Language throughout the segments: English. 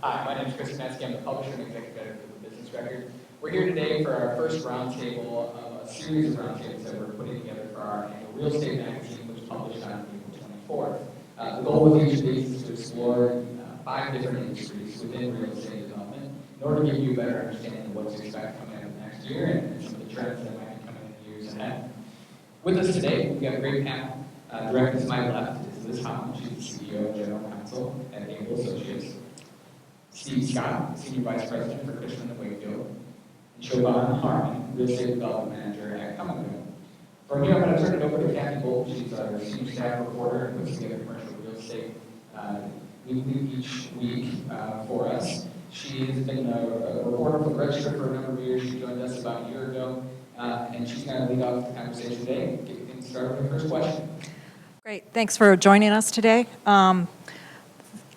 Hi, my name is Conetzkey. I'm the publisher and executive editor for the Business Record. We're here today for our first roundtable of a series of roundtables that we're putting together for our annual Real Estate Magazine, which is published on April 24th. The goal of each of these is to explore 5 different industries within real estate development in order to give you a better understanding of what to expect coming up next year and some of the trends that might be coming in the years ahead. With us today, we've got a great panel. Directly to my left is Liz Holland. She's the CEO and general counsel at Abbell Associates. Steve Scott, Senior Vice President for Cushman and Wakefield, and Siobhan Harman, Real Estate Development Manager at Kum Go. From here, I'm going to turn it over to Kathy Bolten. She's our senior staff reporter and puts together commercial real estate each week for us. She has been a reporter for the Register for a number of years. She joined us about a year ago, and she's going to lead off the conversation today. Get things started with the first question. Great. Thanks for joining us today.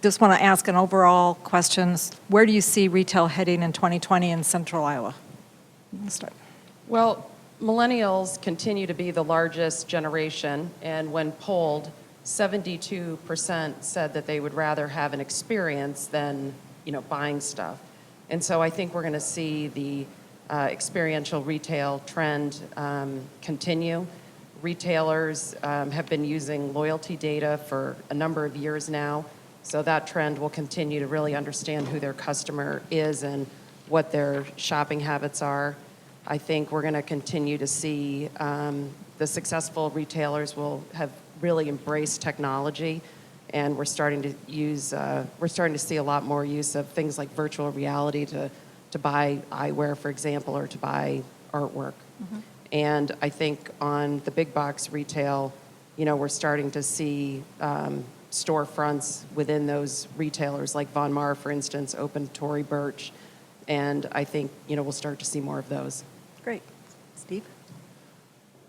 Just want to ask an overall question. Where do you see retail heading in 2020 in Central Iowa? Let's start. Well, millennials continue to be the largest generation, and when polled, 72% said that they would rather have an experience than, buying stuff. And so I think we're going to see the experiential retail trend continue. Retailers have been using loyalty data for a number of years now. So that trend will continue to really understand who their customer is and what their shopping habits are. I think we're going to continue to see the successful retailers will have really embraced technology, and we're starting to see a lot more use of things like virtual reality to buy eyewear, for example, or to buy artwork. Mm-hmm. And I think on the big box retail, we're starting to see storefronts within those retailers, like Von Maur, for instance, open Tory Burch, and I think we'll start to see more of those. Great. Steve?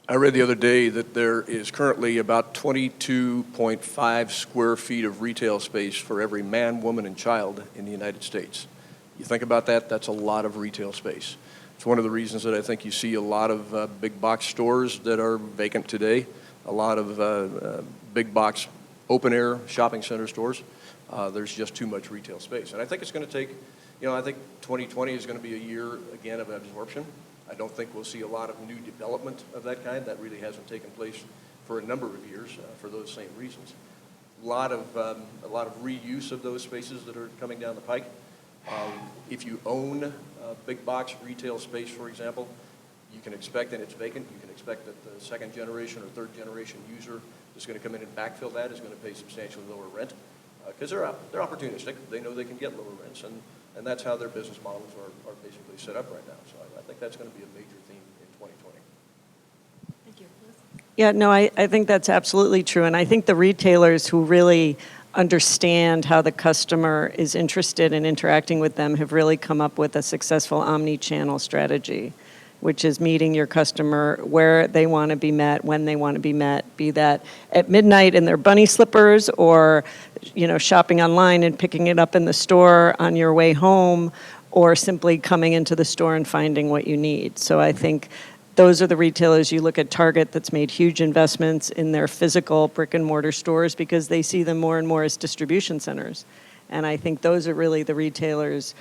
I read the other day that there is currently about 22.5 square feet of retail space for every man, woman, and child in the United States. You think about that, that's a lot of retail space. It's one of the reasons that I think you see a lot of big box stores that are vacant today, a lot of big box open air shopping center stores. There's just too much retail space. And I think it's going to take, I think 2020 is going to be a year, again, of absorption. I don't think we'll see a lot of new development of that kind. That really hasn't taken place for a number of years for those same reasons. A lot of reuse of those spaces that are coming down the pike. If you own big box retail space, for example, you can expect, and it's vacant, you can expect that the second generation or third generation user is going to come in and backfill that, is going to pay substantially lower rent, because they're opportunistic. They know they can get lower rents, and that's how their business models are basically set up right now. So I think that's going to be a major theme in 2020. Thank you. Yeah, no, I think that's absolutely true, and I think the retailers who really understand how the customer is interested in interacting with them have really come up with a successful omni-channel strategy, which is meeting your customer where they want to be met, when they want to be met, be that at midnight in their bunny slippers or, shopping online and picking it up in the store on your way home, or simply coming into the store and finding what you need. So I think those are the retailers. You look at Target, that's made huge investments in their physical brick and mortar stores because they see them more and more as distribution centers. And I think those are really the retailers.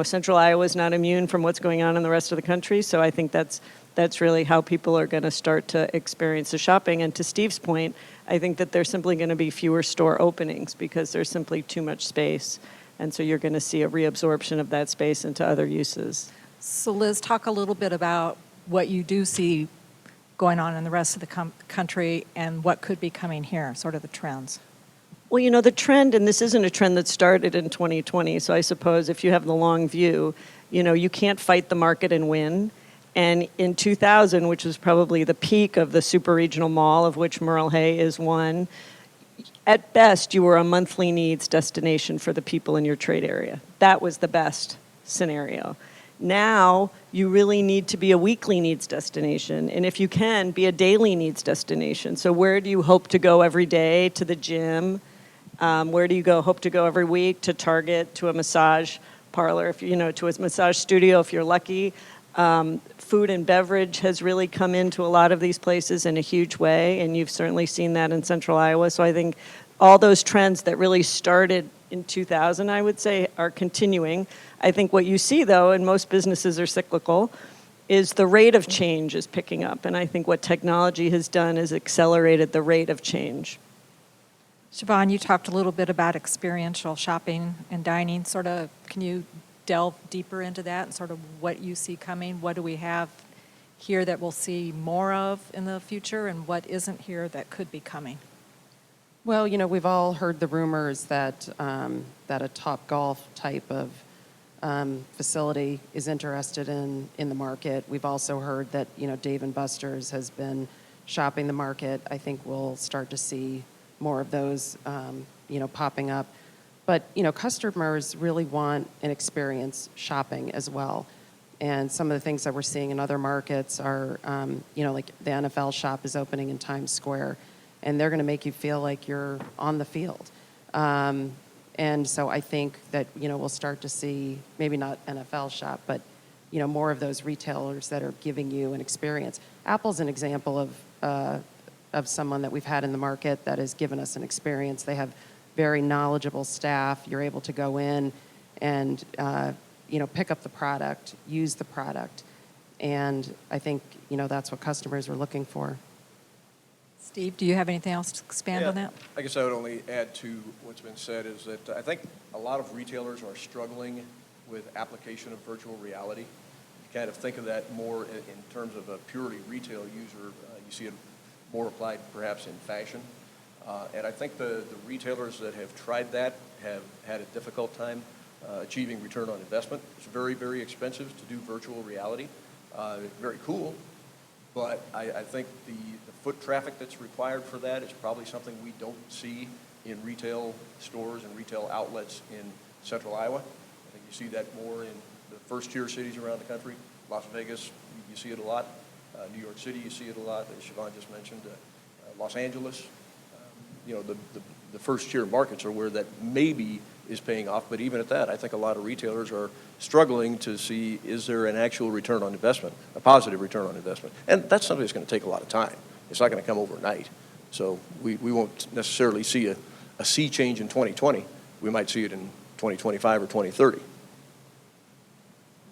Central Iowa is not immune from what's going on in the rest of the country, so I think that's really how people are going to start to experience the shopping. And to Steve's point, I think that there's simply going to be fewer store openings because there's simply too much space. And so you're going to see a reabsorption of that space into other uses. So Liz, talk a little bit about what you do see going on in the rest of the country and what could be coming here, sort of the trends. Well, the trend, and this isn't a trend that started in 2020, so I suppose if you have the long view, you can't fight the market and win. And in 2000, which was probably the peak of the super regional mall, of which Merle Hay is one, at best, you were a monthly needs destination for the people in your trade area. That was the best scenario. Now, you really need to be a weekly needs destination, and if you can, be a daily needs destination. So where do you hope to go every day? To the gym? Where do you hope to go every week? To Target, to a massage parlor, to a massage studio if you're lucky. Food and beverage has really come into a lot of these places in a huge way, and you've certainly seen that in Central Iowa. So I think all those trends that really started in 2000, I would say, are continuing. I think what you see, though, and most businesses are cyclical, is the rate of change is picking up. And I think what technology has done is accelerated the rate of change. Siobhan, you talked a little bit about experiential shopping and dining. Sort of, can you delve deeper into that and sort of what you see coming? What do we have here that we'll see more of in the future, and what isn't here that could be coming? Well, we've all heard the rumors that that a Topgolf type of facility is interested in the market. We've also heard that Dave & Buster's has been shopping the market. I think we'll start to see more of those popping up. But customers really want an experience shopping as well. And some of the things that we're seeing in other markets are like the NFL shop is opening in Times Square, and they're going to make you feel like you're on the field. And so I think that, we'll start to see, maybe not NFL shop, but, more of those retailers that are giving you an experience. Apple's an example of someone that we've had in the market that has given us an experience. They have very knowledgeable staff. You're able to go in and, pick up the product, use the product. And I think, that's what customers are looking for. Steve, do you have anything else to expand on that? I guess I would only add to what's been said is that I think a lot of retailers are struggling with application of virtual reality. You kind of think of that more in terms of a purely retail user. You see it more applied perhaps in fashion. And I think the retailers that have tried that have had a difficult time achieving return on investment. It's very, very expensive to do virtual reality. Very cool. But I think the foot traffic that's required for that is probably something we don't see in retail stores and retail outlets in central Iowa. I think you see that more in the first-tier cities around the country. Las Vegas, you see it a lot. New York City, you see it a lot, as Siobhan just mentioned. Los Angeles, the first-tier markets are where that maybe is paying off. But even at that, I think a lot of retailers are struggling to see, is there an actual return on investment, a positive return on investment? And that's something that's going to take a lot of time. It's not going to come overnight. So we won't necessarily see a sea change in 2020. We might see it in 2025 or 2030.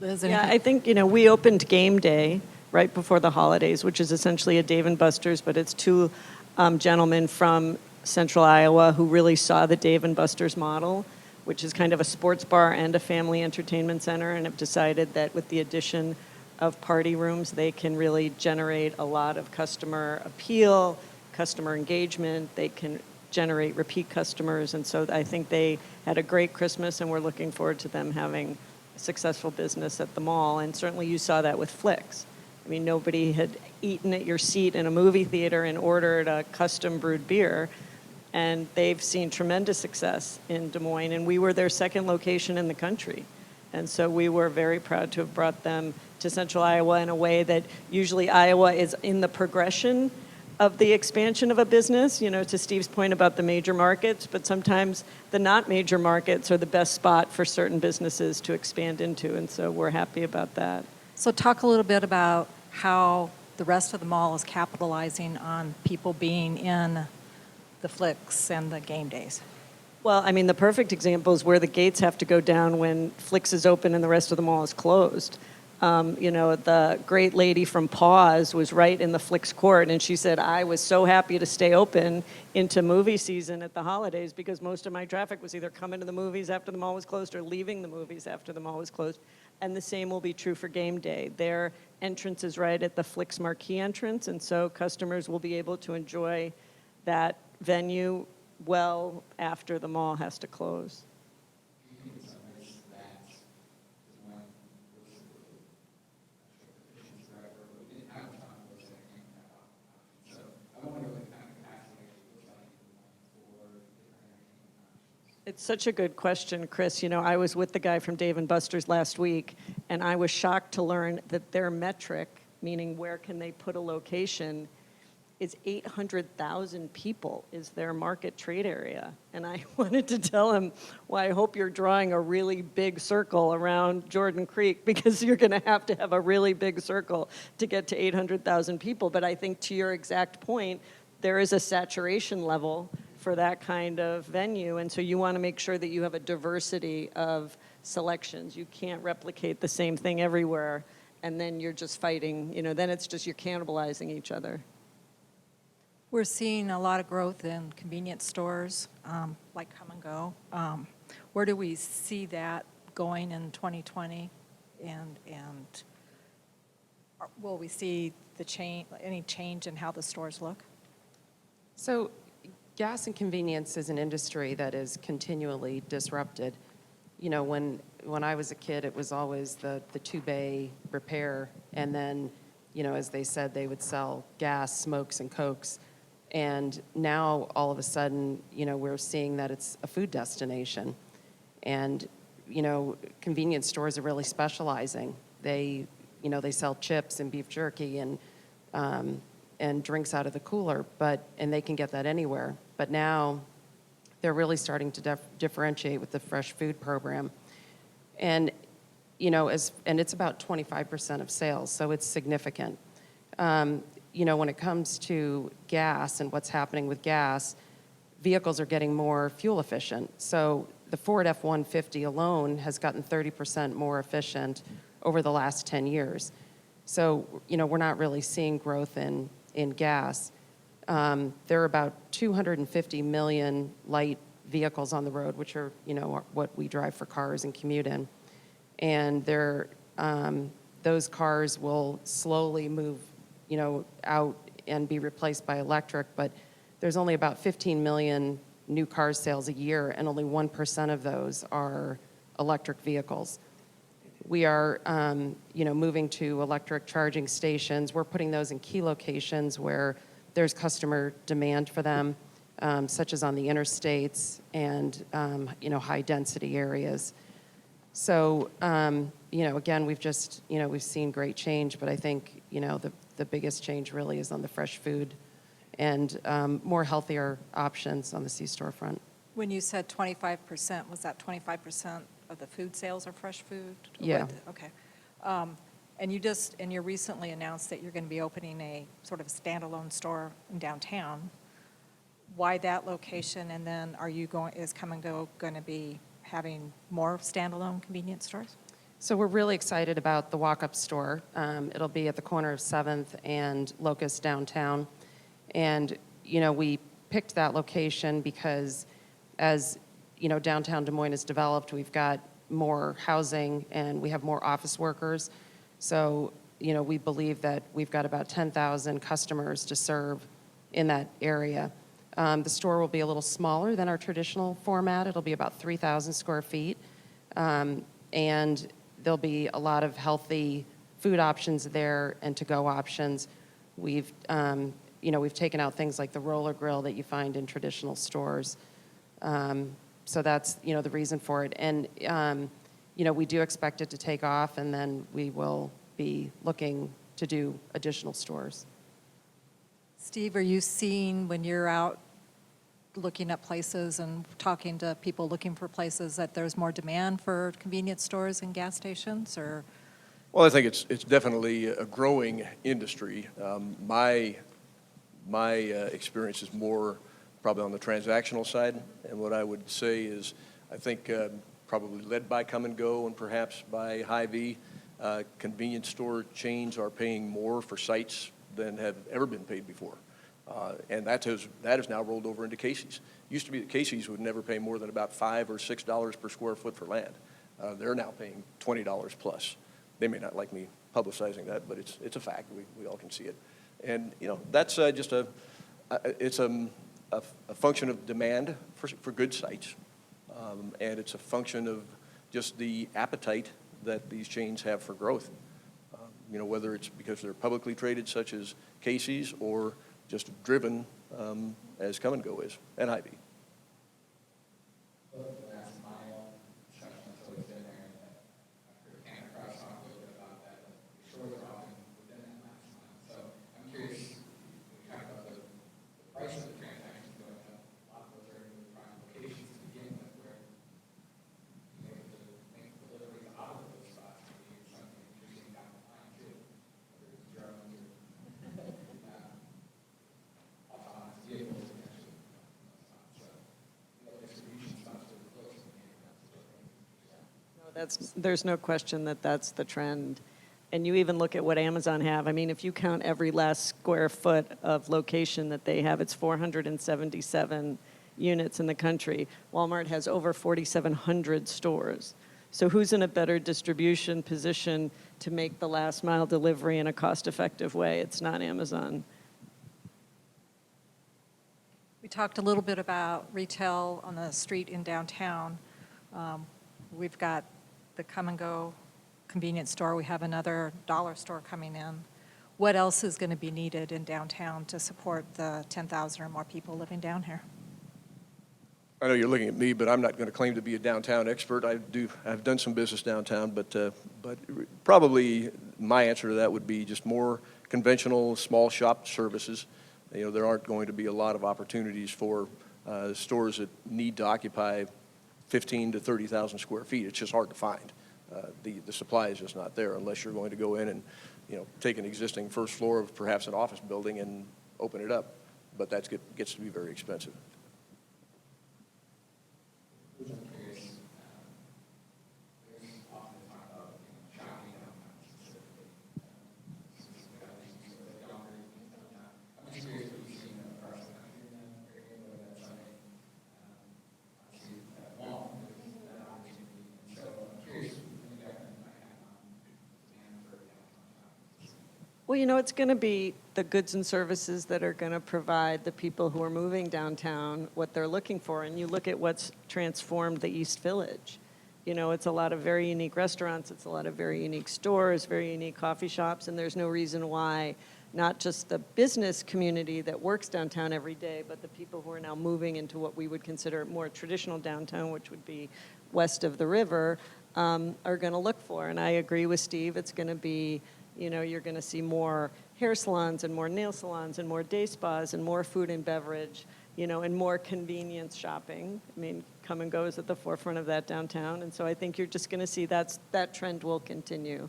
Liz, Yeah, anything? I think, we opened Game Day right before the holidays, which is essentially a Dave & Buster's, but it's two gentlemen from central Iowa who really saw the Dave & Buster's model, which is kind of a sports bar and a family entertainment center, and have decided that with the addition of party rooms, they can really generate a lot of customer appeal, customer engagement. They can generate repeat customers, and so I think they had a great Christmas, and we're looking forward to them having a successful business at the mall. And certainly you saw that with Flicks. I mean, nobody had eaten at your seat in a movie theater and ordered a custom brewed beer. And they've seen tremendous success in Des Moines, and we were their second location in the country. And so we were very proud to have brought them to central Iowa in a way that usually Iowa is in the progression of the expansion of a business, to Steve's point about the major markets, but sometimes the not major markets are the best spot for certain businesses to expand into, and so we're happy about that. So talk a little bit about how the rest of the mall is capitalizing on people being in the Flicks and the game days. Well, I mean, the perfect example is where the gates have to go down when Flicks is open and the rest of the mall is closed. The great lady from Paws was right in the Flicks court, and she said, I was so happy to stay open into movie season at the holidays because most of my traffic was either coming to the movies after the mall was closed or leaving the movies after the mall was closed. And the same will be true for game day. Their entrance is right at the Flicks marquee entrance, and so customers will be able to enjoy that venue well after the mall has to close. It's such a good question, Chris. I was with the guy from Dave & Buster's last week, and I was shocked to learn that their metric, meaning where can they put a location, is 800,000 people is their market trade area. And I wanted to tell him, well, I hope you're drawing a really big circle around Jordan Creek because you're going to have a really big circle to get to 800,000 people. But I think to your exact point, there is a saturation level for that kind of venue. And so you want to make sure that you have a diversity of selections. You can't replicate the same thing everywhere, and then you're just fighting, then it's just you're cannibalizing each other. We're seeing a lot of growth in convenience stores, like Kum Go. Where do we see that going in 2020? And will we see any change in how the stores look? So gas and convenience is an industry that is continually disrupted. When I was a kid, it was always the two-bay repair, and then, as they said, they would sell gas, smokes, and Cokes. And now, all of a sudden, we're seeing that it's a food destination. And, convenience stores are really specializing. They sell chips and beef jerky and drinks out of the cooler, and they can get that anywhere. But now they're really starting to differentiate with the fresh food program. And, and it's about 25% of sales, so it's significant. When it comes to gas and what's happening with gas, vehicles are getting more fuel efficient. So the Ford F-150 alone has gotten 30% more efficient over the last 10 years. So, we're not really seeing growth in gas. There are about 250 million light vehicles on the road, which are, what we drive for cars and commute in. And those cars will slowly move, out and be replaced by electric, but there's only about 15 million new car sales a year, and only 1% of those are electric vehicles. We are, moving to electric charging stations. We're putting those in key locations where there's customer demand for them, such as on the interstates and, high-density areas. So, again, we've seen great change, but I think, the biggest change really is on the fresh food and more healthier options on the C-store front. When you said 25%, was that 25% of the food sales are fresh food? Yeah. Okay. And you recently announced that you're going to be opening a sort of standalone store in downtown. Why that location? And then is Kum Go going to be having more standalone convenience stores? So we're really excited about the walk-up store. It'll be at the corner of 7th and Locust downtown. And, we picked that location because as, downtown Des Moines has developed, we've got more housing and we have more office workers. So, we believe that we've got about 10,000 customers to serve in that area. The store will be a little smaller than our traditional format. It'll be about 3,000 square feet. And there'll be a lot of healthy food options there and to-go options. We've taken out things like the roller grill that you find in traditional stores. So that's, the reason for it. And, we do expect it to take off, and then we will be looking to do additional stores. Steve, are you seeing when you're out looking at places and talking to people looking for places that there's more demand for convenience stores and gas stations, or? Well, I think it's definitely a growing industry. My experience is more probably on the transactional side, and what I would say is I think probably led by Kum Go and perhaps by Hy-Vee, convenience store chains are paying more for sites than have ever been paid before. And that has now rolled over into Casey's. It used to be that Casey's would never pay more than about $5 or $6 per square foot for land. They're now paying $20 plus. They may not like me publicizing that, but it's a fact. We all can see it. And, that's just it's a function of demand for good sites. And it's a function of just the appetite that these chains have for growth. Whether it's because they're publicly traded, such as Casey's, or just driven as Kum Go is, and Hy-Vee. The last mile section that's always been there, and I've heard Canada Cross talk a little bit about that. The shores are often within that last mile. So I'm curious, when we talk about the price of the transactions going up, a lot of those are in the prime locations to begin with, where you able to make deliveries out of those spots to be something interesting down the line too. Whether it's drones or autonomous vehicles eventually. There's no question that that's the trend. And you even look at what Amazon have. I mean, if you count every last square foot of location that they have, it's 477 units in the country. Walmart has over 4,700 stores. So who's in a better distribution position to make the last mile delivery in a cost-effective way? It's not Amazon. We talked a little bit about retail on the street in downtown. We've got the Kum Go convenience store. We have another dollar store coming in. What else is going to be needed in downtown to support the 10,000 or more people living down here? I know you're looking at me, but I'm not going to claim to be a downtown expert. I've done some business downtown, but probably my answer to that would be just more conventional small shop services. You know, there aren't going to be a lot of opportunities for stores that need to occupy 15 to 30,000 square feet. It's just hard to find. The supply is just not there unless you're going to go in and, you know, take an existing first floor of perhaps an office building and open it up. But that gets to be very expensive. I'm curious, there's often talk about shopping downtown specifically. I'm just curious what you've seen across the country in that area, whether that's something, obviously, that mall, there's that opportunity. And so I'm curious what the government might have on demand for downtown shopping. Well, you know, it's going to be the goods and services that are going to provide the people who are moving downtown what they're looking for. And you look at what's transformed the East Village. You know, it's a lot of very unique restaurants, it's a lot of very unique stores, very unique coffee shops, and there's no reason why not just the business community that works downtown every day, but the people who are now moving into what we would consider more traditional downtown, which would be west of the river, are going to look for. And I agree with Steve, it's going to be, you know, you're going to see more hair salons and more nail salons and more day spas and more food and beverage, you know, and more convenience shopping. I mean, Kum Go is at the forefront of that downtown. And so I think you're just going to see that trend will continue.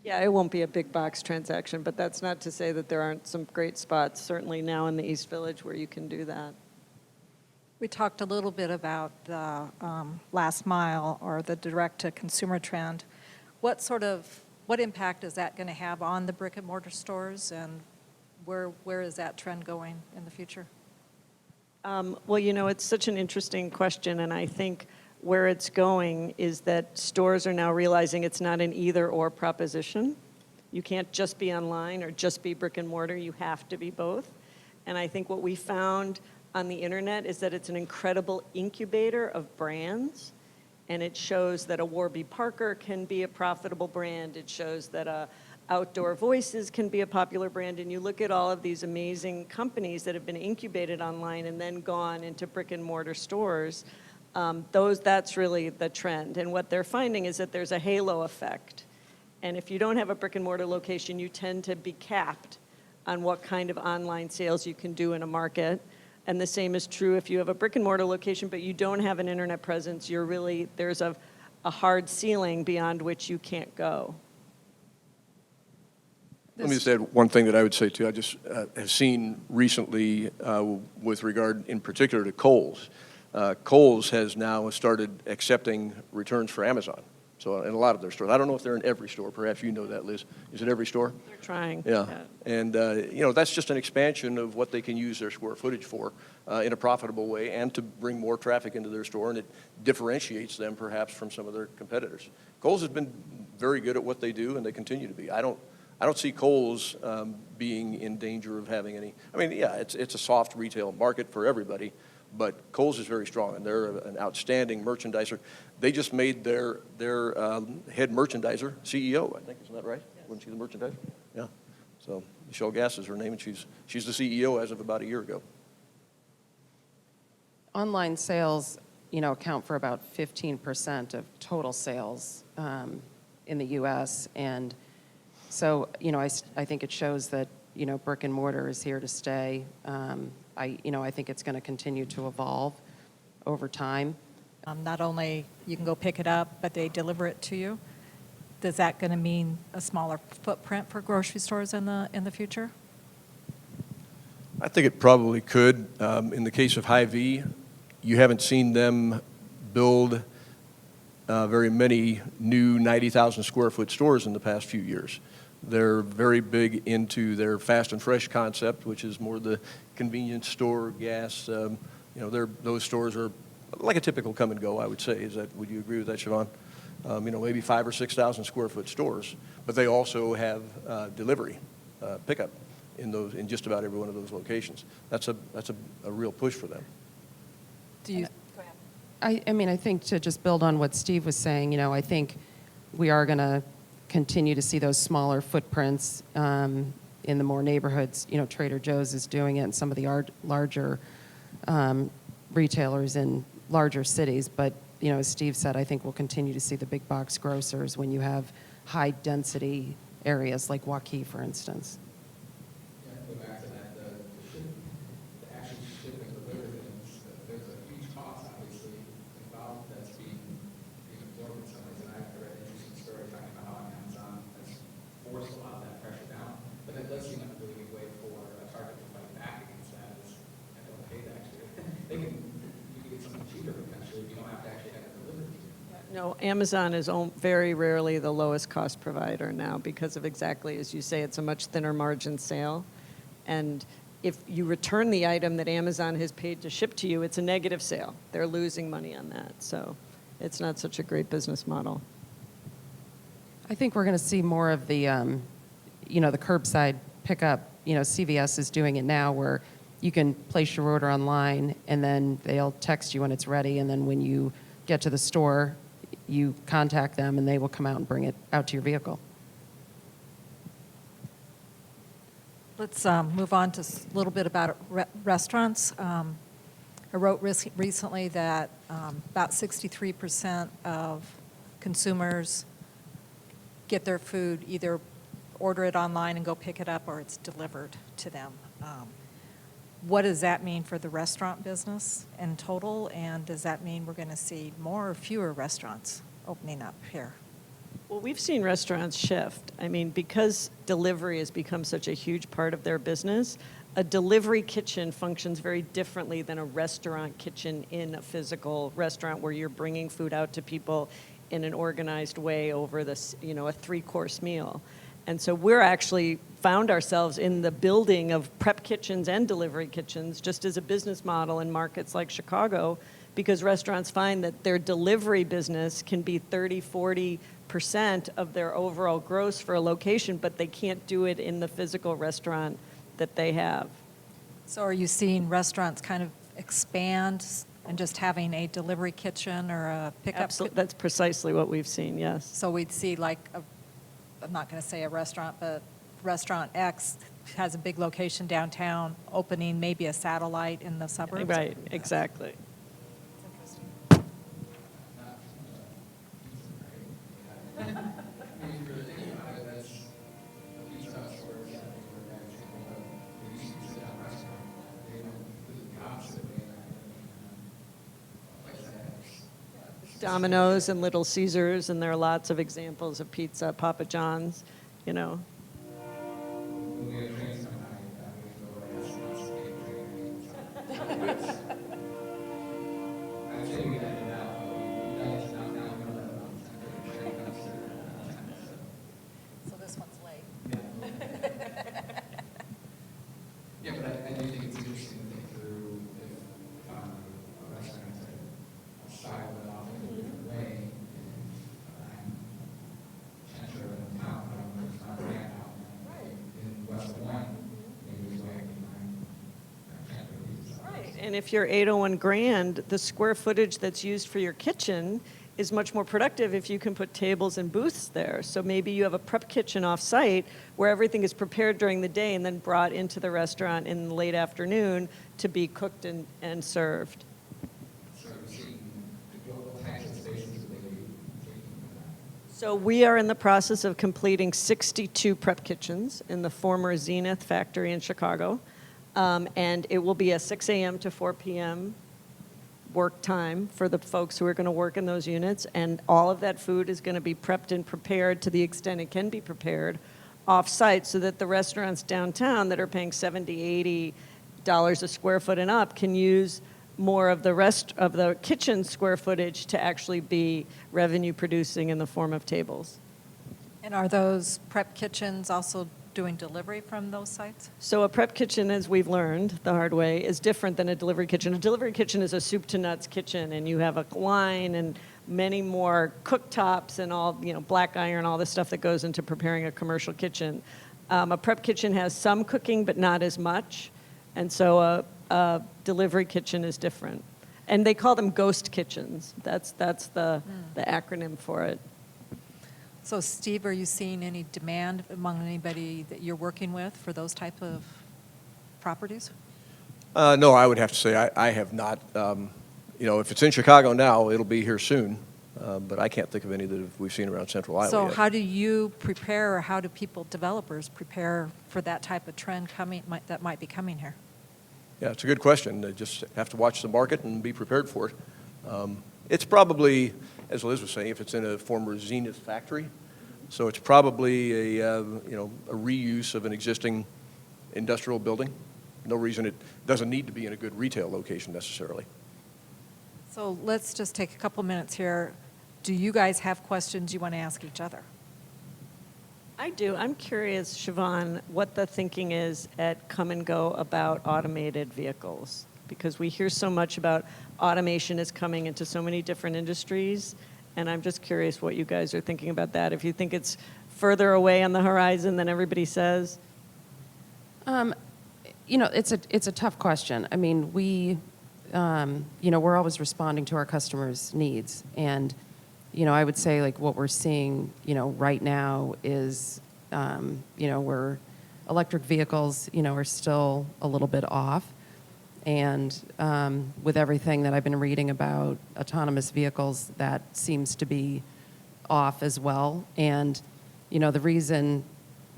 Yeah, it won't be a big box transaction, but that's not to say that there aren't some great spots, certainly now in the East Village, where you can do that. We talked a little bit about the last mile or the direct-to-consumer trend. What impact is that going to have on the brick and mortar stores, and where is that trend going in the future? Well, you know, it's such an interesting question, and I think where it's going is that stores are now realizing it's not an either-or proposition. You can't just be online or just be brick and mortar. You have to be both. And I think what we found on the internet is that it's an incredible incubator of brands, and it shows that a Warby Parker can be a profitable brand. It shows that Outdoor Voices can be a popular brand, and you look at all of these amazing companies that have been incubated online and then gone into brick and mortar stores. That's really the trend, and what they're finding is that there's a halo effect, and if you don't have a brick and mortar location, you tend to be capped on what kind of online sales you can do in a market. And the same is true if you have a brick and mortar location, but you don't have an internet presence. There's a hard ceiling beyond which you can't go. Let me just add one thing that I would say too. I just have seen recently with regard in particular to Kohl's. Kohl's has now started accepting returns for Amazon. So in a lot of their stores. I don't know if they're in every store. Perhaps you know that, Liz. Is it every store? They're trying. Yeah. And, you know, that's just an expansion of what they can use their square footage for in a profitable way and to bring more traffic into their store, and it differentiates them perhaps from some of their competitors. Kohl's has been very good at what they do, and they continue to be. I don't see Kohl's being in danger of having any. I mean, yeah, it's a soft retail market for everybody, but Kohl's is very strong, and they're an outstanding merchandiser. They just made their head merchandiser CEO, I think. Isn't that right? Yes. Wasn't she the merchandiser? Yeah. So Michelle Gass is her name, and she's the CEO as of about a year ago. Online sales, you know, account for about 15% of total sales in the U.S. And so, you know, I think it shows that, you know, brick and mortar is here to stay. I think it's going to continue to evolve over time. Not only you can go pick it up, but they deliver it to you. Is that going to mean a smaller footprint for grocery stores in the future? I think it probably could. In the case of Hy-Vee, you haven't seen them build very many new 90,000 square foot stores in the past few years. They're very big into their fast and fresh concept, which is more the convenience store, gas. Those stores are like a typical Come and Go, I would say. Would you agree with that, Siobhan? Maybe 5,000 or 6,000 square foot stores, but they also have delivery, pickup in just about every one of those locations. That's a real push for them. Do you? I mean, I think to just build on what Steve was saying, I think we are going to continue to see those smaller footprints in the more neighborhoods. Trader Joe's is doing it, and some of the larger retailers in larger cities. But, as Steve said, I think we'll continue to see the big box grocers when you have high density areas like Waukee, for instance. Yeah, go back to that, the actual ship and deliver things, there's a huge cost, obviously, involved that's being absorbed in some ways. And I read an interesting story talking about how Amazon has forced a lot of that pressure down. But that does seem like a really good way for a Target to fight back against that is, I don't pay the extra. You can get something cheaper potentially if you don't have to actually have it delivered to you. No, Amazon is very rarely the lowest cost provider now because of exactly as you say, it's a much thinner margin sale. And if you return the item that Amazon has paid to ship to you, it's a negative sale. They're losing money on that. So it's not such a great business model. I think we're going to see more of the, the curbside pickup. CVS is doing it now where you can place your order online and then they'll text you when it's ready. And then when you get to the store, you contact them and they will come out and bring it out to your vehicle. Let's move on to a little bit about restaurants. I wrote recently that about 63% of consumers get their food, either order it online and go pick it up or it's delivered to them. What does that mean for the restaurant business in total? And does that mean we're going to see more or fewer restaurants opening up here? Well, we've seen restaurants shift. I mean, because delivery has become such a huge part of their business, a delivery kitchen functions very differently than a restaurant kitchen in a physical restaurant where you're bringing food out to people in an organized way over this, a 3-course meal. And so we're actually found ourselves in the building of prep kitchens and delivery kitchens just as a business model in markets like Chicago, because restaurants find that their delivery business can be 30-40% of their overall gross for a location, but they can't do it in the physical restaurant that they have. So are you seeing restaurants kind of expand and just having a delivery kitchen or a pickup? Absolutely, that's precisely what we've seen, yes. So we'd see like I'm not going to say a restaurant, but Restaurant X has a big location downtown, opening maybe a satellite in the suburbs. Right, exactly. Domino's and Little Caesars, and there are lots of examples of pizza, Papa John's, So this one's late. Yeah, but I do think it's interesting to think through if a restaurant has a style it off in a different way. I'm sure in town, it's not brand out. In West Des Moines, maybe there's a way I can find Right, and if you're 801 Grand, the square footage that's used for your kitchen is much more productive if you can put tables and booths there. So maybe you have a prep kitchen off-site where everything is prepared during the day and then brought into the restaurant in the late afternoon to be cooked and served. So we're seeing what types of spaces that they be taking for that. So we are in the process of completing 62 prep kitchens in the former Zenith factory in Chicago. And it will be a 6 a.m. to 4 p.m. work time for the folks who are going to work in those units. And all of that food is going to be prepped and prepared to the extent it can be prepared off-site so that the restaurants downtown that are paying $70, $80 dollars a square foot and up can use more of the rest of the kitchen square footage to actually be revenue producing in the form of tables. And are those prep kitchens also doing delivery from those sites? So a prep kitchen, as we've learned the hard way, is different than a delivery kitchen. A delivery kitchen is a soup to nuts kitchen, and you have a line and many more cooktops and all, black iron, all the stuff that goes into preparing a commercial kitchen. A prep kitchen has some cooking, but not as much. And so a delivery kitchen is different. And they call them ghost kitchens. That's the acronym for it. So Steve, are you seeing any demand among anybody that you're working with for those type of properties? No, I would have to say I have not. If it's in Chicago now, it'll be here soon. But I can't think of any that we've seen around Central Iowa So yet. how do you prepare, or how do developers prepare for that type of trend that might be coming here? Yeah, it's a good question. They just have to watch the market and be prepared for it. It's probably, as Liz was saying, if it's in a former Zenith factory, so it's probably a reuse of an existing industrial building. No reason it doesn't need to be in a good retail location necessarily. So let's just take a couple minutes here. Do you guys have questions you want to ask each other? I do. I'm curious, Siobhan, what the thinking is at Kum Go about automated vehicles, because we hear so much about automation is coming into so many different industries, and I'm just curious what you guys are thinking about that. If you think it's further away on the horizon than everybody says. It's a tough question. I mean, we're always responding to our customers' needs, and I would say like what we're seeing, right now is, where electric vehicles, are still a little bit off. And with everything that I've been reading about autonomous vehicles, that seems to be off as well. And, the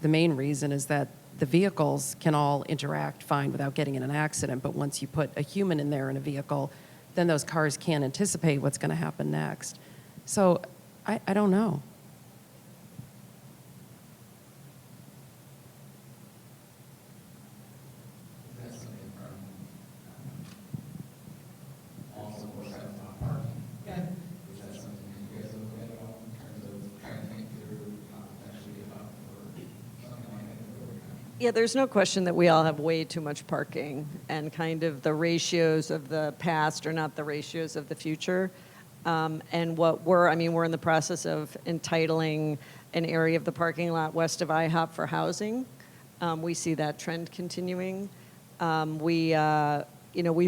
main reason is that the vehicles can all interact fine without getting in an accident. But once you put a human in there in a vehicle, then those cars can't anticipate what's going to happen next. So I don't know. That's something from also more sides about parking. Yeah. Is that something you guys look at all in terms of trying to think through potentially a hub or something like that? Yeah, there's no question that we all have way too much parking, and kind of the ratios of the past are not the ratios of the future. And we're in the process of entitling an area of the parking lot west of IHOP for housing. We see that trend continuing. We've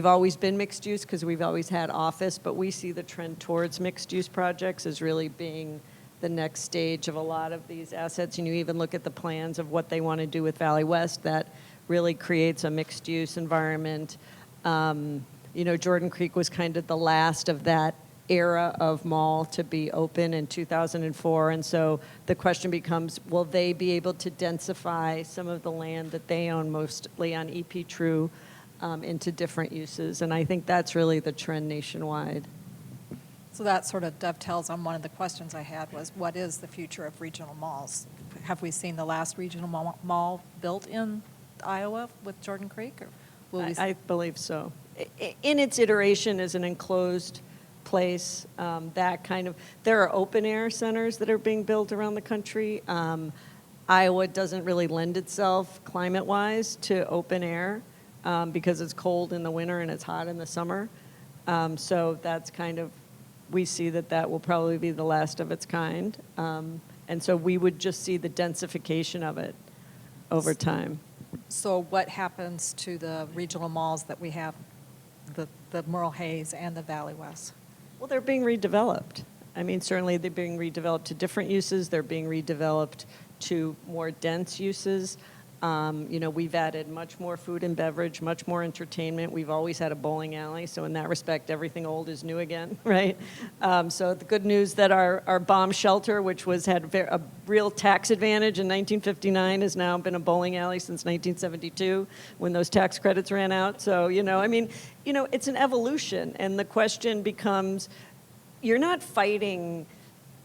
always been mixed use because we've always had office, but we see the trend towards mixed use projects as really being the next stage of a lot of these assets. And you even look at the plans of what they want to do with Valley West, that really creates a mixed use environment. Jordan Creek was kind of the last of that era of mall to be open in 2004, and so the question becomes, will they be able to densify some of the land that they own, mostly on EP True, into different uses? And I think that's really the trend nationwide. So that sort of dovetails on one of the questions I had was, what is the future of regional malls? Have we seen the last regional mall built in Iowa with Jordan Creek? Or will we I believe so. In its iteration as an enclosed place, there are open air centers that are being built around the country. Iowa doesn't really lend itself climate-wise to open air because it's cold in the winter and it's hot in the summer. So that's we see that will probably be the last of its kind. And so we would just see the densification of it over time. So what happens to the regional malls that we have, the Merle Hay's and the Valley West? Well, they're being redeveloped. Certainly they're being redeveloped to different uses. They're being redeveloped to more dense uses. We've added much more food and beverage, much more entertainment. We've always had a bowling alley, so in that respect, everything old is new again, right? So the good news that our bomb shelter, which had a real tax advantage in 1959, has now been a bowling alley since 1972, when those tax credits ran out. So, it's an evolution, and the question becomes, you're not fighting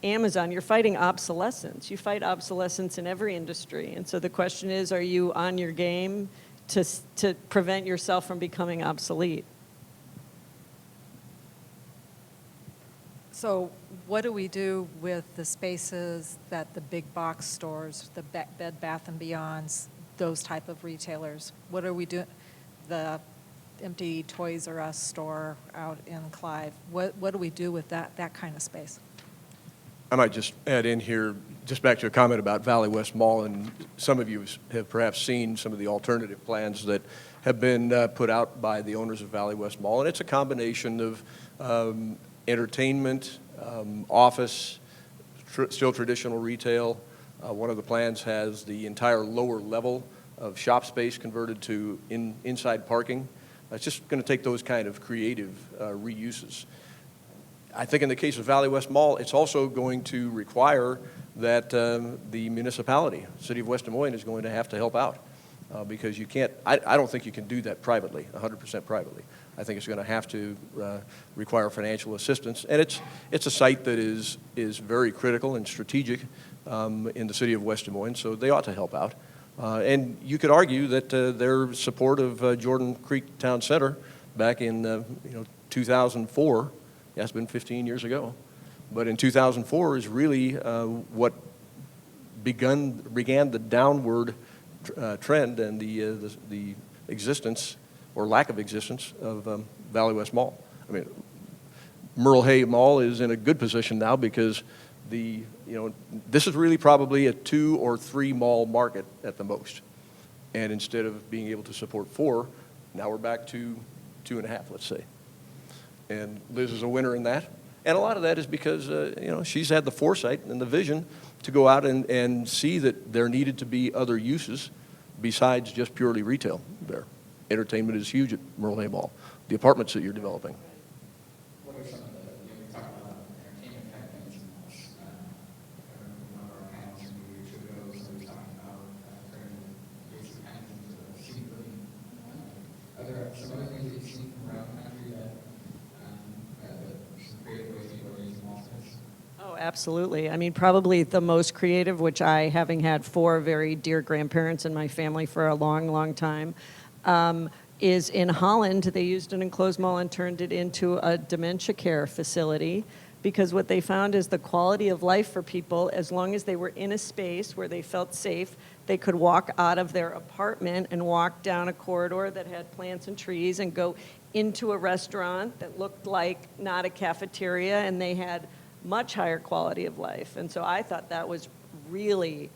Amazon, you're fighting obsolescence. You fight obsolescence in every industry. And so the question is, are you on your game to prevent yourself from becoming obsolete. So what do we do with the spaces that the big box stores, the Bed Bath & Beyonds, those type of retailers? What are we doing? The empty Toys R Us store out in Clive. What do we do with that kind of space? I might just add in here, just back to a comment about Valley West Mall, and some of you have perhaps seen some of the alternative plans that have been put out by the owners of Valley West Mall, and it's a combination of entertainment, office, still traditional retail. One of the plans has the entire lower level of shop space converted to inside parking. It's just going to take those kind of creative reuses. I think in the case of Valley West Mall, it's also going to require that the municipality, City of West Des Moines, is going to have to help out because you can't, I don't think you can do that privately, 100% privately. I think it's going to have to require financial assistance. And it's a site that is very critical and strategic in the City of West Des Moines, so they ought to help out. And you could argue that their support of Jordan Creek Town Center back in 2004, yeah, it's been 15 years ago, but in 2004 is really what began the downward trend and the existence or lack of existence of Valley West Mall. I mean, Merle Hay Mall is in a good position now because this is really probably a 2 or 3 mall market at the most. And instead of being able to support 4, now we're back to 2.5, let's say. And Liz is a winner in that. And a lot of that is because, she's had the foresight and the vision to go out and see that there needed to be other uses besides just purely retail there. Entertainment is huge at Merle Hay Mall. The apartments that you're developing. What are some of the, we talked about entertainment type things in this. I remember one of our panels a few years ago, so we were talking about turning basic kinds into a senior living. Are there some other things that you've seen from around the country that some creative ways people are using mall space? Oh, absolutely. I mean, probably the most creative, which I, having had 4 very dear grandparents in my family for a long, long time, is in Holland. They used an enclosed mall and turned it into a dementia care facility because what they found is the quality of life for people, as long as they were in a space where they felt safe, they could walk out of their apartment and walk down a corridor that had plants and trees and go into a restaurant that looked like not a cafeteria, and they had much higher quality of life. And so I thought that was really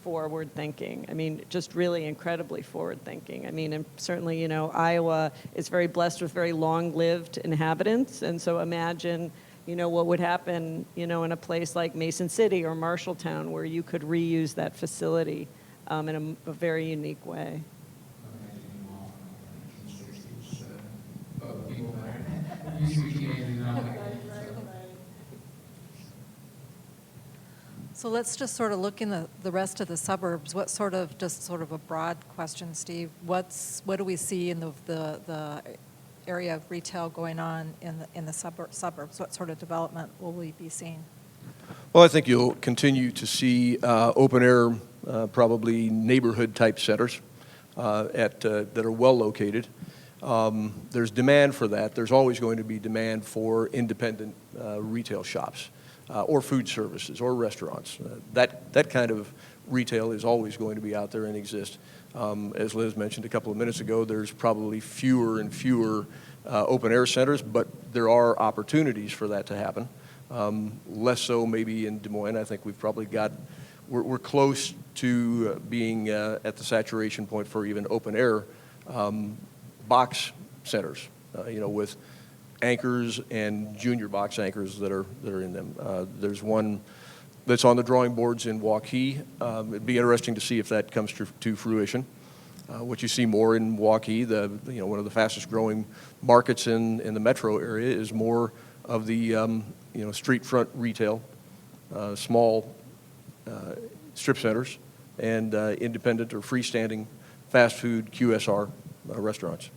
forward thinking. I mean, just really incredibly forward thinking. I mean, and certainly, Iowa is very blessed with very long-lived inhabitants. And so imagine, what would happen, in a place like Mason City or Marshalltown where you could reuse that facility in a very unique way. So let's just sort of look in the rest of the suburbs. What sort of, just sort of a broad question, Steve, what do we see in the area of retail going on in the suburbs? What sort of development will we be seeing? Well, I think you'll continue to see open air, probably neighborhood type centers that are well located. There's demand for that. There's always going to be demand for independent retail shops. Or food services, or restaurants. That kind of retail is always going to be out there and exist. As Liz mentioned a couple of minutes ago, there's probably fewer and fewer open-air centers, but there are opportunities for that to happen. Less so maybe in Des Moines. I think we've probably we're close to being at the saturation point for even open-air box centers, with anchors and junior box anchors that are in them. There's one that's on the drawing boards in Waukee. It'd be interesting to see if that comes to fruition. What you see more in Waukee, one of the fastest growing markets in the metro area, is more of the street front retail, small strip centers, and independent or freestanding fast food QSR restaurants.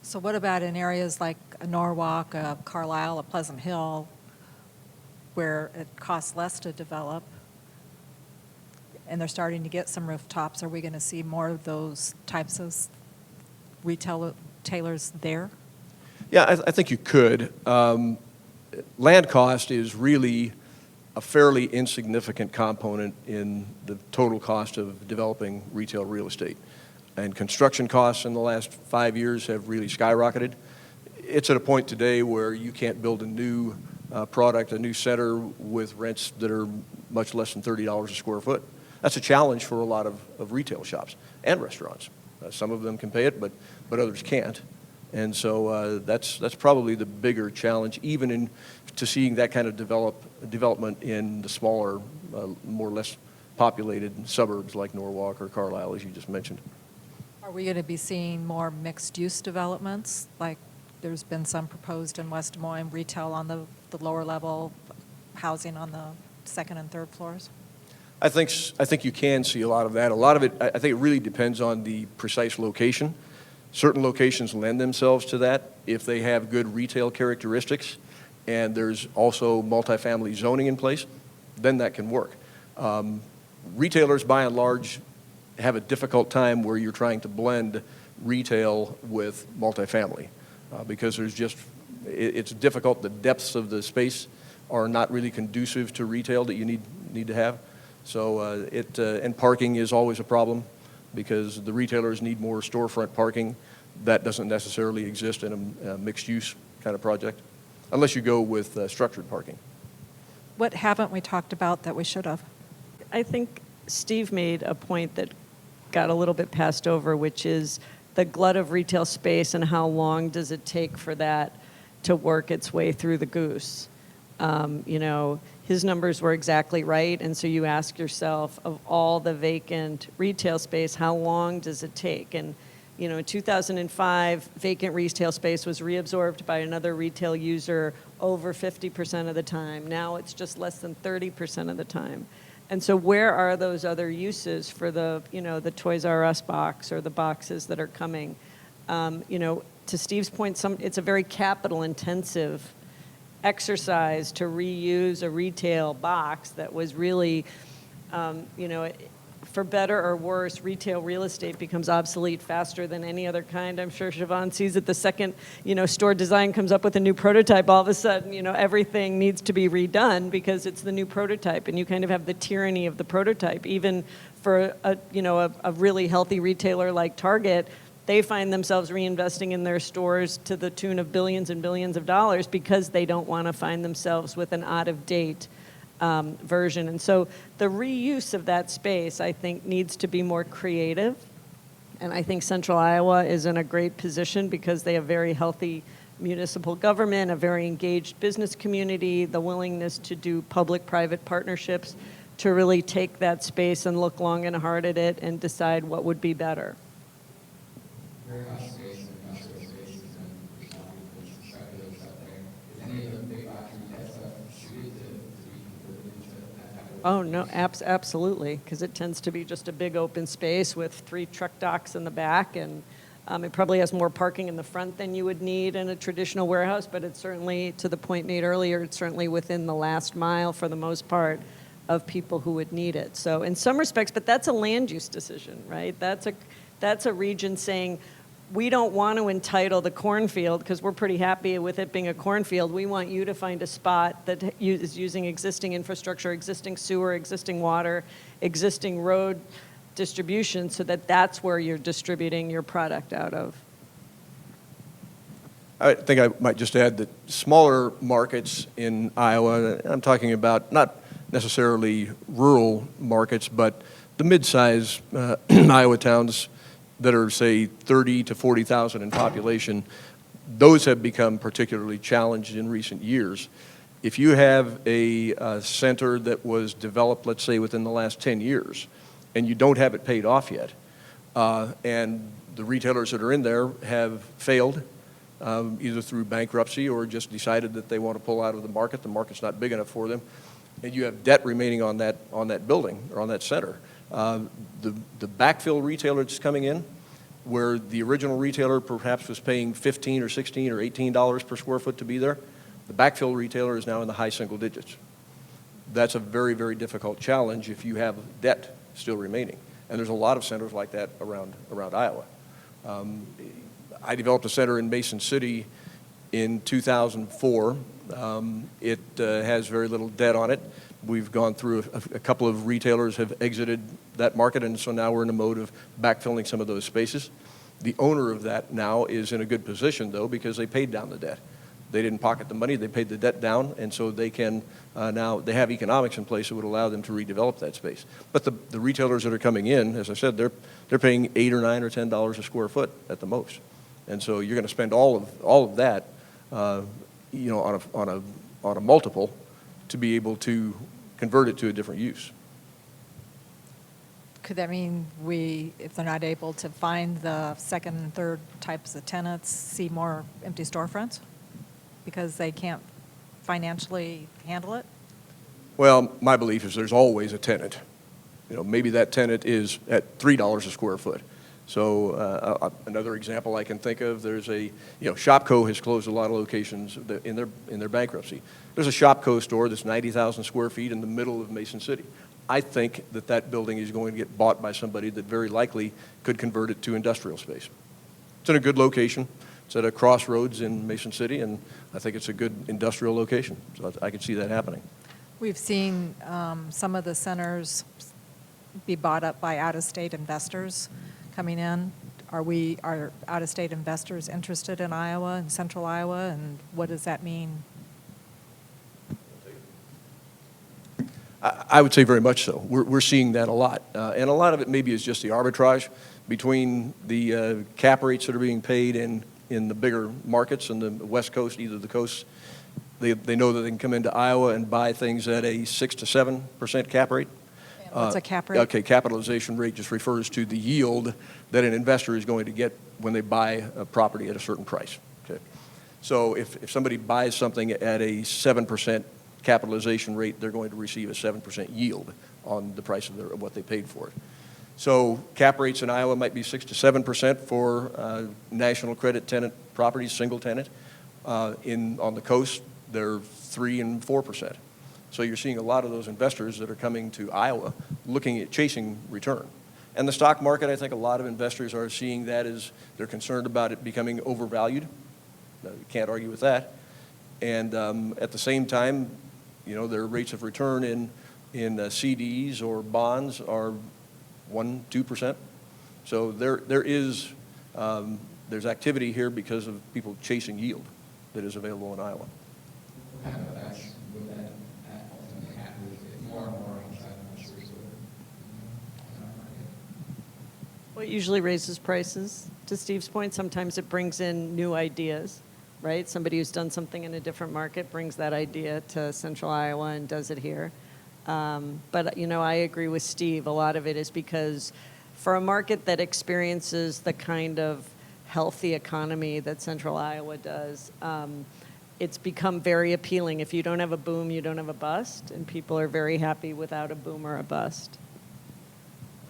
So what about in areas like a Norwalk, a Carlisle, a Pleasant Hill, where it costs less to develop? and they're starting to get some rooftops, are we going to see more of those types of retailers there? Yeah, I think you could. Land cost is really a fairly insignificant component in the total cost of developing retail real estate. And construction costs in the last 5 years have really skyrocketed. It's at a point today where you can't build a new product, a new center with rents that are much less than $30 a square foot. That's a challenge for a lot of retail shops and restaurants. Some of them can pay it, but others can't. And so that's probably the bigger challenge, even to seeing that kind of development in the smaller, more or less populated suburbs like Norwalk or Carlisle, as you just mentioned. Are we going to be seeing more mixed-use developments? Like there's been some proposed in West Des Moines, retail on the lower level, housing on the second and third floors? I think you can see a lot of that. A lot of it, I think it really depends on the precise location. Certain locations lend themselves to that if they have good retail characteristics and there's also multifamily zoning in place, then that can work. Retailers, by and large, have a difficult time where you're trying to blend retail with multifamily because it's difficult. The depths of the space are not really conducive to retail that you need to have. So and parking is always a problem because the retailers need more storefront parking. That doesn't necessarily exist in a mixed-use kind of project, unless you go with structured parking. What haven't we talked about that we should have? I think Steve made a point that got a little bit passed over, which is the glut of retail space and how long does it take for that to work its way through the goose. His numbers were exactly right, and so you ask yourself, of all the vacant retail space, how long does it take? And in 2005, vacant retail space was reabsorbed by another retail user over 50% of the time. Now it's just less than 30% of the time. And so where are those other uses for the Toys R Us box or the boxes that are coming? To Steve's point, it's a very capital-intensive exercise to reuse a retail box that was really, for better or worse, retail real estate becomes obsolete faster than any other kind. I'm sure Siobhan sees it the second, store design comes up with a new prototype, all of a sudden, everything needs to be redone because it's the new prototype, and you kind of have the tyranny of the prototype. Even for a really healthy retailer like Target, they find themselves reinvesting in their stores to the tune of billions and billions of dollars because they don't want to find themselves with an out-of-date version. And so the reuse of that space, I think, needs to be more creative. And I think Central Iowa is in a great position because they have very healthy municipal government, a very engaged business community, the willingness to do public-private partnerships to really take that space and look long and hard at it and decide what would be better. Warehouse space and industrial space has been responding to speculators out there. Is any of the big box retail stuff suited to be converted into that type of? Oh, no, absolutely, because it tends to be just a big open space with 3 truck docks in the back, and it probably has more parking in the front than you would need in a traditional warehouse, but it's certainly, to the point made earlier, it's certainly within the last mile, for the most part, of people who would need it. So in some respects, but that's a land use decision, right? That's a region saying, we don't want to entitle the cornfield because we're pretty happy with it being a cornfield. We want you to find a spot that is using existing infrastructure, existing sewer, existing water, existing road distribution so that that's where you're distributing your product out of. I think I might just add that smaller markets in Iowa, I'm talking about not necessarily rural markets, but the mid-size Iowa towns that are, say, 30 to 40,000 in population, those have become particularly challenged in recent years. If you have a center that was developed, let's say, within the last 10 years, and you don't have it paid off yet, and the retailers that are in there have failed, either through bankruptcy or just decided that they want to pull out of the market's not big enough for them, and you have debt remaining on that building or on that center. The backfill retailer that's coming in, where the original retailer perhaps was paying $15 or $16 or $18 per square foot to be there, the backfill retailer is now in the high single digits. That's a very, very difficult challenge if you have debt still remaining. And there's a lot of centers like that around Iowa. I developed a center in Mason City in 2004. It has very little debt on it. We've gone through a couple of retailers have exited that market, and so now we're in a mode of backfilling some of those spaces. The owner of that now is in a good position, though, because they paid down the debt. They didn't pocket the money, they paid the debt down, and so they can now, they have economics in place that would allow them to redevelop that space. But the retailers that are coming in, as I said, they're paying $8 or $9 or $10 a square foot at the most. And so you're going to spend all of that, you know, on a multiple to be able to convert it to a different use. Could that mean if they're not able to find the second and third types of tenants, see more empty storefronts because they can't financially handle it? Well, my belief is there's always a tenant. You know, maybe that tenant is at $3 a square foot. So another example I can think of, there's Shopko has closed a lot of locations in their bankruptcy. There's a Shopko store that's 90,000 square feet in the middle of Mason City. I think that building is going to get bought by somebody that very likely could convert it to industrial space. It's in a good location. It's at a crossroads in Mason City, and I think it's a good industrial location. So I could see that happening. We've seen some of the centers be bought up by out-of-state investors coming in. Are out-of-state investors interested in Iowa and central Iowa, and what does that mean? I would say very much so. We're seeing that a lot. And a lot of it maybe is just the arbitrage between the cap rates that are being paid in the bigger markets in the West Coast, either the coasts. They know that they can come into Iowa and buy things at a 6 to 7% cap rate. What's a cap rate? Okay, capitalization rate just refers to the yield that an investor is going to get when they buy a property at a certain price. Okay. So if somebody buys something at a 7% capitalization rate, they're going to receive a 7% yield on the price of what they paid for it. So cap rates in Iowa might be 6 to 7% for national credit tenant properties, single tenant. On the coast, they're 3 and 4%. So you're seeing a lot of those investors that are coming to Iowa looking at chasing return. And the stock market, I think a lot of investors are seeing that as they're concerned about it becoming overvalued. You can't argue with that. And at the same time, you know, their rates of return in CDs or bonds are 1-2%. So there's activity here because of people chasing yield that is available in Iowa. Kind of that's what that ultimately happens. If more and more outside investors would. What usually raises prices, to Steve's point, sometimes it brings in new ideas, right? Somebody who's done something in a different market brings that idea to central Iowa and does it here. But, you know, I agree with Steve. A lot of it is because for a market that experiences the kind of healthy economy that central Iowa does, it's become very appealing. If you don't have a boom, you don't have a bust, and people are very happy without a boom or a bust.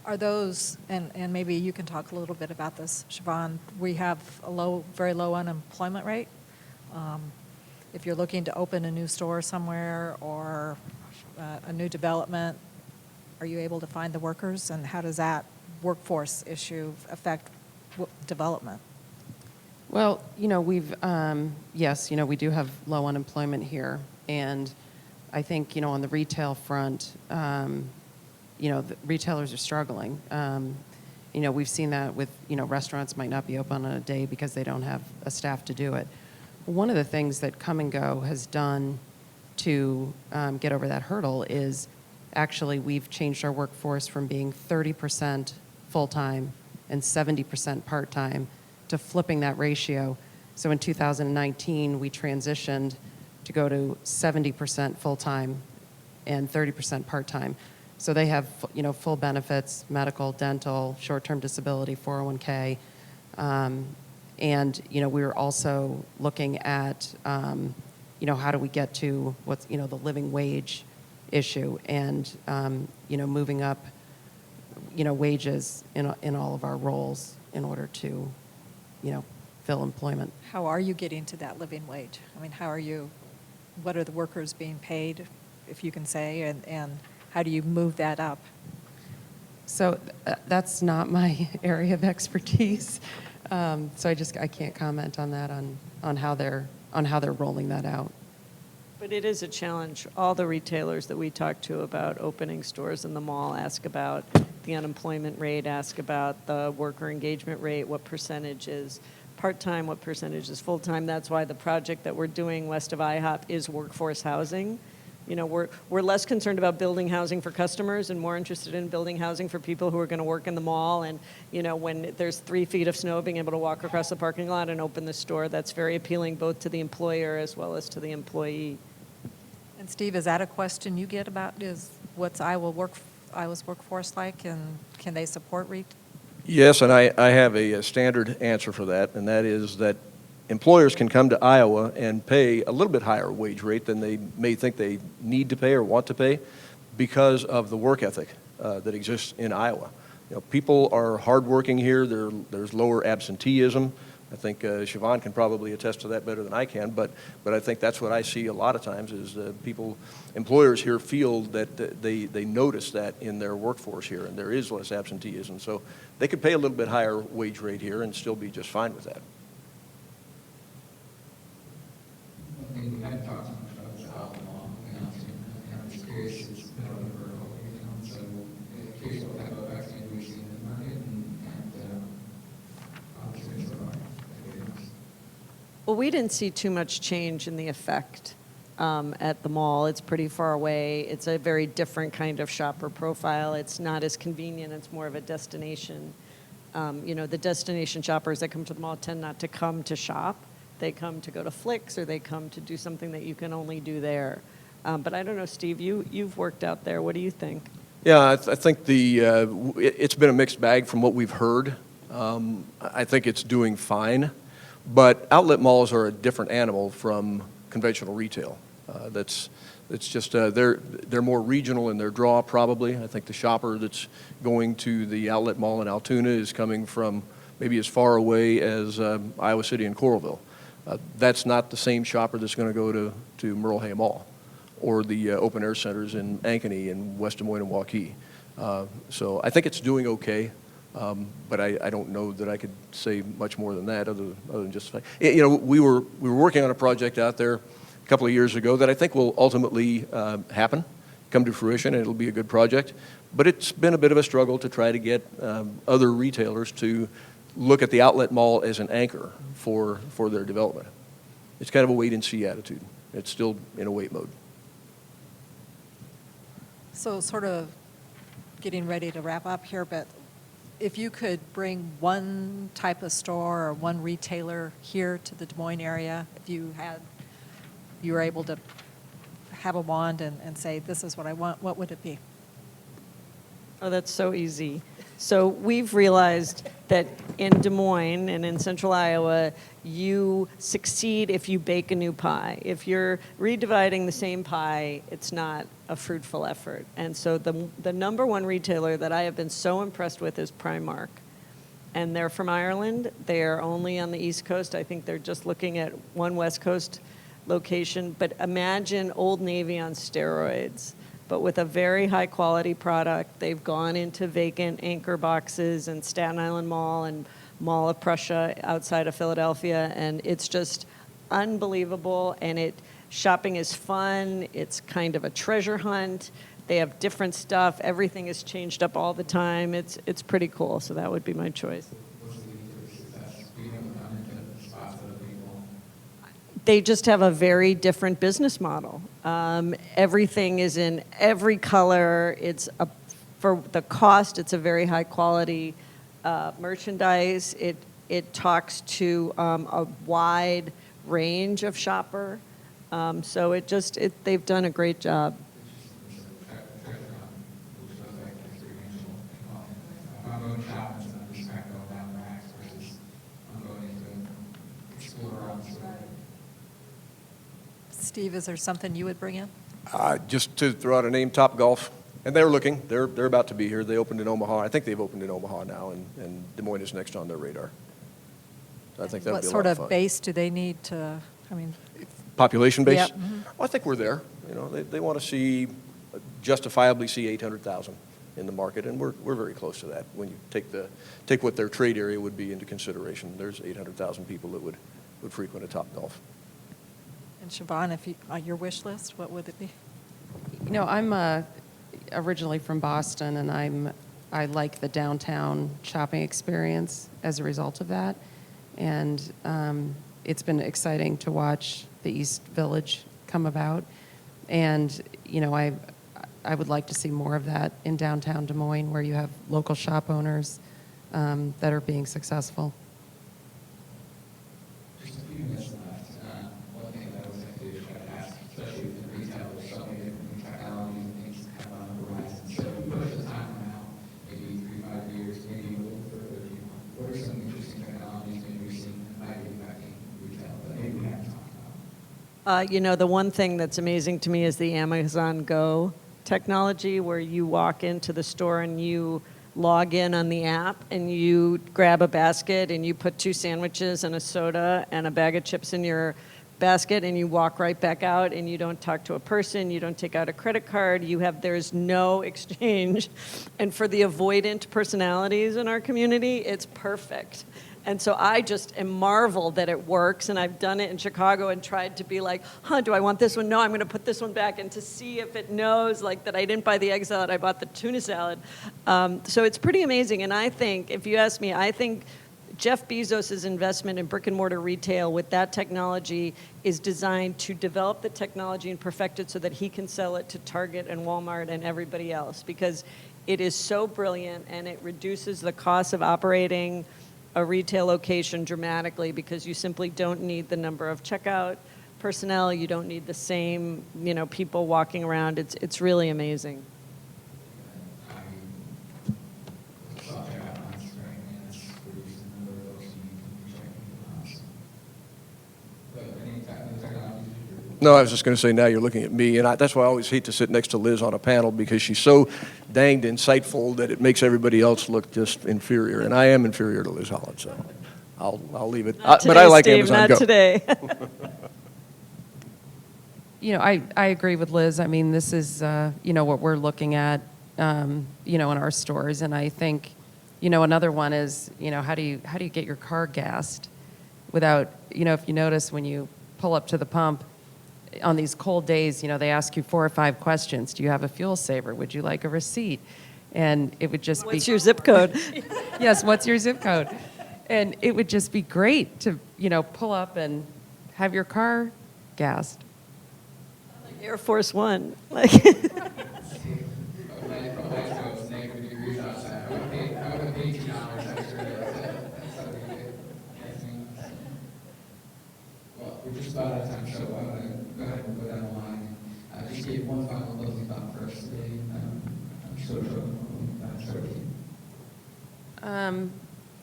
Are those, and maybe you can talk a little bit about this, Siobhan, we have a very low unemployment rate. If you're looking to open a new store somewhere or a new development, are you able to find the workers, and how does that workforce issue affect development? Well, you know, yes, you know, we do have low unemployment here. And I think, you know, on the retail front, you know, the retailers are struggling. You know, we've seen that with, you know, restaurants might not be open on a day because they don't have a staff to do it. One of the things that Kum Go has done to get over that hurdle is actually we've changed our workforce from being 30% full-time and 70% part-time to flipping that ratio. So in 2019, we transitioned to go to 70% full-time and 30% part-time. So they have, you know, full benefits, medical, dental, short-term disability, 401k. And, you know, we're also looking at, you know, how do we get to what's, you know, the living wage issue and, you know, moving up, you know, wages in all of our roles in order to, you know, fill employment. How are you getting to that living wage? I mean, what are the workers being paid, if you can say, and how do you move that up? So that's not my area of expertise. So I can't comment on that, on how they're rolling that out. But it is a challenge. All the retailers that we talk to about opening stores in the mall ask about the unemployment rate, ask about the worker engagement rate, what percentage is part-time, what percentage is full-time. That's why the project that we're doing west of IHOP is workforce housing. You know, we're less concerned about building housing for customers and more interested in building housing for people who are going to work in the mall. And, you know, when there's 3 feet of snow, being able to walk across the parking lot and open the store, that's very appealing both to the employer as well as to the employee. And Steve, is that a question you get about, is what's Iowa's workforce like, and can they support REIT? Yes, and I have a standard answer for that, and that is that employers can come to Iowa and pay a little bit higher wage rate than they may think they need to pay or want to pay because of the work ethic that exists in Iowa. You know, people are hardworking here. There's lower absenteeism. I think Siobhan can probably attest to that better than I can, but I think that's what I see a lot of times is employers here feel that they notice that in their workforce here, and there is less absenteeism. So they could pay a little bit higher wage rate here and still be just fine with that. I think we haven't talked so much about this outlet mall announcement, and I'm just curious, it's been open for a couple of years now, so curious what type of effects maybe we've seen in the market and how it's been so far. Well, we didn't see too much change in the effect at the mall. It's pretty far away. It's a very different kind of shopper profile. It's not as convenient. It's more of a destination. You know, the destination shoppers that come to the mall tend not to come to shop. They come to go to Flicks, or they come to do something that you can only do there. But I don't know, Steve, you've worked out there. What do you think? Yeah, I think it's been a mixed bag from what we've heard. I think it's doing fine, but outlet malls are a different animal from conventional retail. It's just they're more regional in their draw, probably. I think the shopper that's going to the outlet mall in Altoona is coming from maybe as far away as Iowa City and Coralville. That's not the same shopper that's going to go to Merle Hay Mall or the open air centers in Ankeny and West Des Moines and Waukee. So I think it's doing okay, but I don't know that I could say much more than that other than just, you know, we were working on a project out there a couple of years ago that I think will ultimately happen, come to fruition, and it'll be a good project. But it's been a bit of a struggle to try to get other retailers to look at the outlet mall as an anchor for their development. It's kind of a wait-and-see attitude. It's still in a wait mode. So sort of getting ready to wrap up here, but if you could bring one type of store or one retailer here to the Des Moines area, if you were able to have a wand and say, this is what I want, what would it be? Oh, that's so easy. So we've realized that in Des Moines and in central Iowa, you succeed if you bake a new pie. If you're redividing the same pie, it's not a fruitful effort. And so the number one retailer that I have been so impressed with is Primark. And they're from Ireland. They're only on the East Coast. I think they're just looking at one West Coast location. But imagine Old Navy on steroids, but with a very high quality product. They've gone into vacant anchor boxes in Staten Island Mall and Mall of Prussia outside of Philadelphia, and it's just unbelievable. And shopping is fun. It's kind of a treasure hunt. They have different stuff. Everything is changed up all the time. It's pretty cool. So that would be my choice. What's the key to success? We haven't gone into spots that other people. They just have a very different business model. Everything is in every color. For the cost, it's a very high quality merchandise. It talks to a wide range of shopper. So they've done a great job. I'm going shopping, so I'm just kind of going down the racks versus I'm going to explore around the store. Steve, is there something you would bring in? Just to throw out a name, Topgolf. And they're looking. They're about to be here. They opened in Omaha. I think they've opened in Omaha now, and Des Moines is next on their radar. So I think that'll What be a sort lot of fun. base do they need to, Population base? Yep. Well, I think we're there. You know, they want to justifiably see 800,000 in the market, and we're very close to that. When you take what their trade area would be into consideration, there's 800,000 people that would frequent a Topgolf. And Siobhan, if you, your wish list, what would it be? You know, I'm originally from Boston, and I like the downtown shopping experience as a result of that. And it's been exciting to watch the East Village come about. And, you know, I would like to see more of that in downtown Des Moines, where you have local shop owners that are being successful. Just a few minutes left. One thing that I was going to ask, especially within retail, there's so many different new technologies and things kind of on the horizon. So if we push the timeline out, maybe 3-5 years, maybe a little further if you want. What are some interesting technologies maybe we've seen that might be affecting retail that maybe we haven't talked about? You know, the one thing that's amazing to me is the Amazon Go technology, where you walk into the store and you log in on the app and you grab a basket and you put 2 sandwiches and a soda and a bag of chips in your basket and you walk right back out, and you don't talk to a person, you don't take out a credit card, there's no exchange. And for the avoidant personalities in our community, it's perfect. And so I just am marveled that it works, and I've done it in Chicago and tried to be like, do I want this one? No, I'm going to put this one back, and to see if it knows like that I didn't buy the egg salad, I bought the tuna salad. So it's pretty amazing, and I think, if you ask me, I think Jeff Bezos' investment in brick and mortar retail with that technology is designed to develop the technology and perfect it so that he can sell it to Target and Walmart and everybody else, because it is so brilliant and it reduces the cost of operating a retail location dramatically, because you simply don't need the number of checkout personnel, you don't need the same, people walking around. It's really amazing. No, I was just going to say, now you're looking at me, and that's why I always hate to sit next to Liz on a panel, because she's so danged insightful that it makes everybody else look just inferior, and I am inferior to Liz Holland, so I'll leave it. Not today, but I like Steve, Amazon not Go. today. You know, I agree with Liz. I mean, this is, what we're looking at, in our stores. And I think, another one is, how do you get your car gassed without, if you notice when you pull up to the pump on these cold days, they ask you 4 or 5 questions. Do you have a fuel saver? Would you like a receipt? And it would just What's your zip code? Yes, what's your zip code? And it would just be great to, pull up and have your car gassed. Air Force One. Like, We're just about out of time, so I'm going to go ahead and go down the line. Just give one final closing thought first.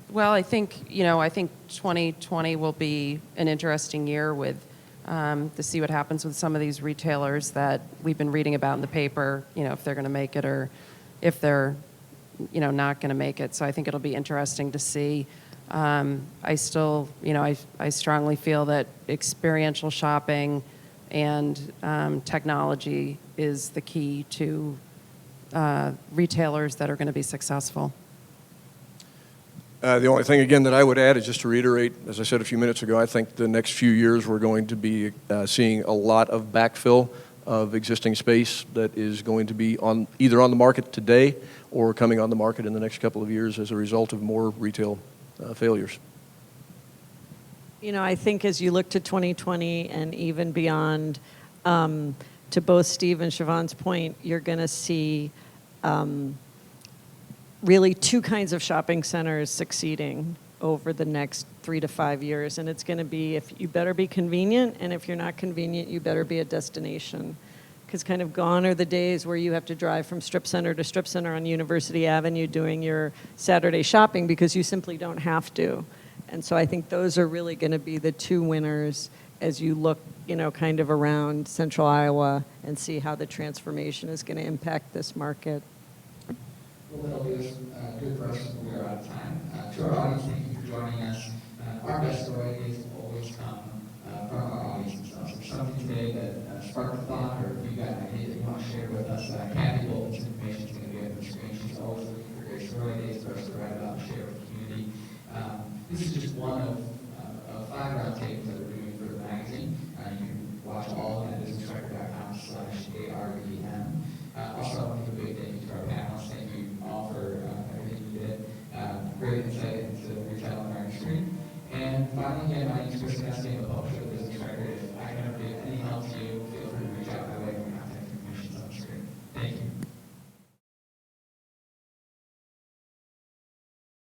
Well, I think 2020 will be an interesting year with to see what happens with some of these retailers that we've been reading about in the paper, if they're going to make it or if they're, not going to make it. So I think it'll be interesting to see. I still, I strongly feel that experiential shopping and technology is the key to retailers that are going to be successful. The only thing, again, that I would add is just to reiterate, as I said a few minutes ago, I think the next few years we're going to be seeing a lot of backfill of existing space that is going to be either on the market today or coming on the market in the next couple of years as a result of more retail failures. I think as you look to 2020 and even beyond, to both Steve and Siobhan's point, you're going to see really 2 kinds of shopping centers succeeding over the next 3 to 5 years. And it's going to be, if you better be convenient, and if you're not convenient, you better be a destination. Because kind of gone are the days where you have to drive from strip center to strip center on University Avenue doing your Saturday shopping, because you simply don't have to. And so I think those are really going to be the 2 winners as you look, kind of around central Iowa and see how the transformation is going to impact this market. Well, that'll be good for us. We are out of time. To our audience, thank you for joining us. Our best story is always come from our audience themselves. There's something today that sparked a thought, or if you've got an idea that you want to share with us, Kathy Bolten's information is going to be up on the screen. She's always looking for great story ideas for us to write about and share with the community. This is just one of 5 roundtables that we're doing for the magazine. You can watch all of them at businessrecord.com/AREM. Also, I want to give a big thank you to our panelists. Thank you all for everything you did. Great insight into retail and our industry. And finally, again, my name is Chris Conetzkey. I'm the publisher of the Business Record. If I can ever be of any help to you,